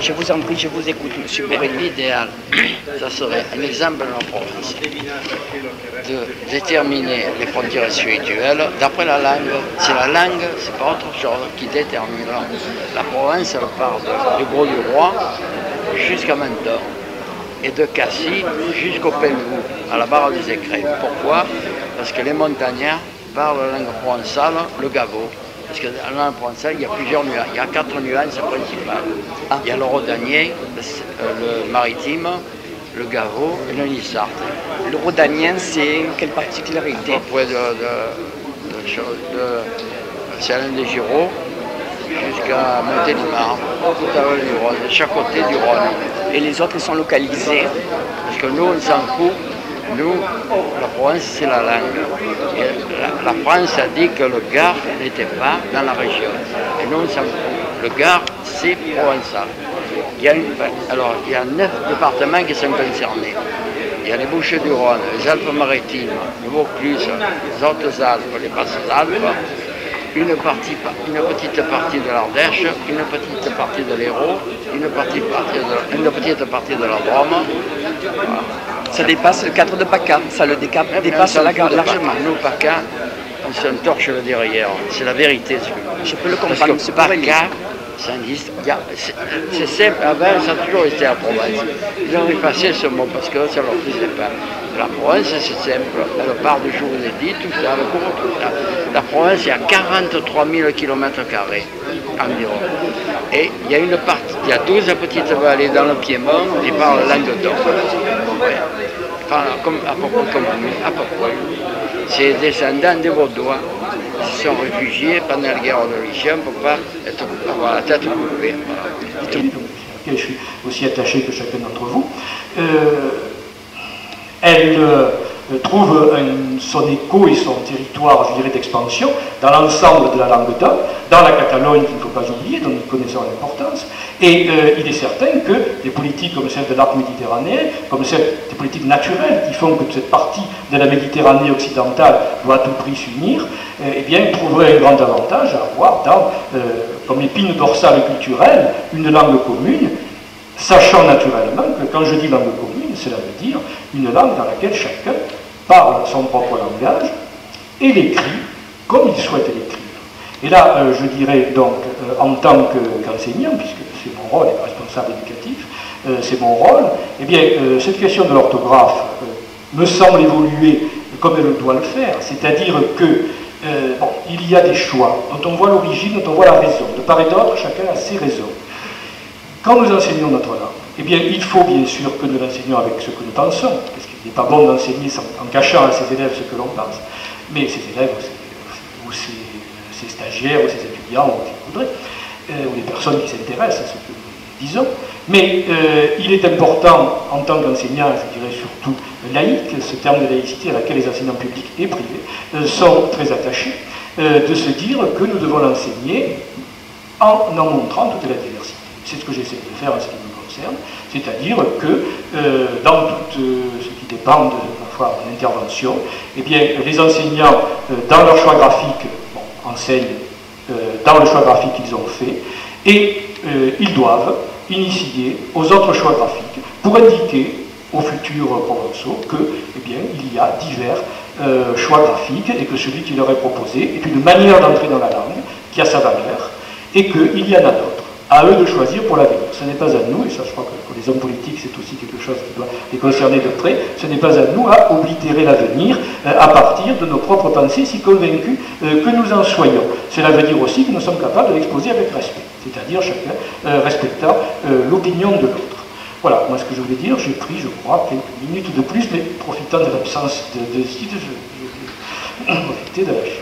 Je vous en prie, je vous écoute, monsieur Borrelli. L'idéal, ça serait un exemple de la province, de déterminer les frontières spirituelles d'après la langue. C'est la langue, c'est pas autre chose qui déterminera. La province, elle part du Gros du Roi jusqu'à Menton et de Cassis jusqu'au Pelvoux, à la barre des Écrins. Pourquoi? Parce que les montagnards parlent la langue provençale, le gavo. Parce que dans la langue provençale, il y a plusieurs nuances. Il y a 4 nuances principales. Il y a le rhodanien, le maritime, le gavo et le nissart. Le rhodanien, c'est quelle particularité? Auprès de Salins des Giraud jusqu'à Montélimar, tout à l'heure du Rhône, de chaque côté du Rhône. Et les autres sont localisés? Parce que nous, on s'en fout. Nous, la province, c'est la langue. Et la France a dit que le Gard n'était pas dans la région. Et nous, on s'en fout. Le Gard, c'est provençal. Il y a 9 départements qui sont concernés. Il y a les Bouches-du-Rhône, les Alpes-Maritimes, le Vaucluse, les Hautes-Alpes, les Basses-Alpes, une petite partie de l'Ardèche, une petite partie de l'Hérault, une petite partie de la Drôme. Voilà. Ça dépasse le cadre de PACA, ça le dépasse largement. Nous, PACA, on se torche le derrière, c'est la vérité. Je peux le comprendre, parce que PACA, c'est simple, avant ça a toujours été la province. Ils ont effacé ce mot parce que ça leur plaisait pas. La province, c'est simple, elle part du jour où vous dit, tout ça, le cours, tout ça. La province, il y a 43 000 km² environ. Et il y a une partie, il y a 12 petites vallées dans le Piémont et par le Languedoc. Enfin, à peu près comme nous, à peu près. C'est descendants des Vaudois qui se sont réfugiés pendant la guerre de religion pour ne pas avoir la tête coupée. Voilà. Je suis aussi attaché que chacun d'entre vous. Elle trouve son écho et son territoire, je dirais, d'expansion dans l'ensemble de la Languedoc, dans la Catalogne qu'il ne faut pas oublier, dont nous connaissons l'importance. Et il est certain que des politiques comme celle de l'arc méditerranéen, comme celle des politiques naturelles qui font que cette partie de la Méditerranée occidentale doit à tout prix s'unir, eh bien, trouverait un grand avantage à avoir comme épine dorsale culturelle une langue commune, sachant naturellement que quand je dis langue commune, cela veut dire une langue dans laquelle chacun parle son propre langage et l'écrit comme il souhaite l'écrire. Et là, je dirais donc, en tant qu'enseignant, puisque c'est mon rôle, et responsable éducatif, c'est mon rôle, eh bien, cette question de l'orthographe me semble évoluer comme elle doit le faire, c'est-à-dire que il y a des choix dont on voit l'origine, dont on voit la raison. De part et d'autre, chacun a ses raisons. Quand nous enseignons notre langue, eh bien, il faut bien sûr que nous l'enseignions avec ce que nous pensons, parce qu'il n'est pas bon d'enseigner en cachant à ses élèves ce que l'on pense. Mais ses élèves, ou ses stagiaires, ou ses étudiants, ou qui voudraient, ou les personnes qui s'intéressent à ce que nous disons. Mais il est important, en tant qu'enseignant, je dirais surtout laïque, ce terme de laïcité à laquelle les enseignants publics et privés sont très attachés, de se dire que nous devons l'enseigner en montrant toute la diversité. C'est ce que j'essaie de faire en ce qui me concerne, c'est-à-dire que dans tout ce qui dépend de mon intervention, eh bien, les enseignants, dans leur choix graphique, enseignent dans le choix graphique qu'ils ont fait, et ils doivent initier aux autres choix graphiques pour indiquer aux futurs provençaux que, eh bien, il y a divers choix graphiques et que celui qui leur est proposé est une manière d'entrer dans la langue qui a sa valeur et qu'il y en a d'autres. À eux de choisir pour l'avenir. Ce n'est pas à nous, et ça je crois que pour les hommes politiques c'est aussi quelque chose qui doit les concerner de près, ce n'est pas à nous à oblitérer l'avenir à partir de nos propres pensées, si convaincus que nous en soyons. Cela veut dire aussi que nous sommes capables de l'exposer avec respect, c'est-à-dire chacun respectant l'opinion de l'autre. Voilà, moi ce que je voulais dire, j'ai pris, je crois, quelques minutes de plus, mais profitant de l'absence de site, je vais profiter de la chose.